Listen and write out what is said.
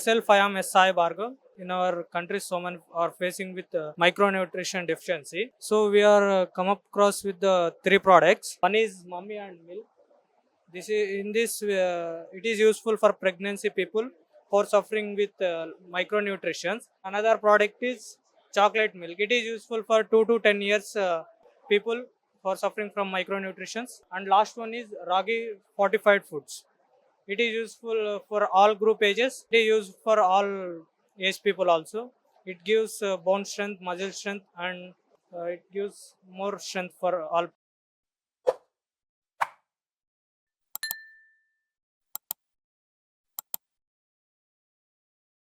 Myself, I am S. Sai Bhargav. In our country, so many are facing with micronutrition deficiency. So we are come across with the three products. One is mummy and milk. This is in this it is useful for pregnancy people who are suffering with micronutrition. Another product is chocolate milk. It is useful for 2 to 10 years people who are suffering from micronutrition. And last one is ragi fortified foods. It is useful for all group ages. It is used for all age people also. It gives bone strength, muscle strength, and it gives more strength for all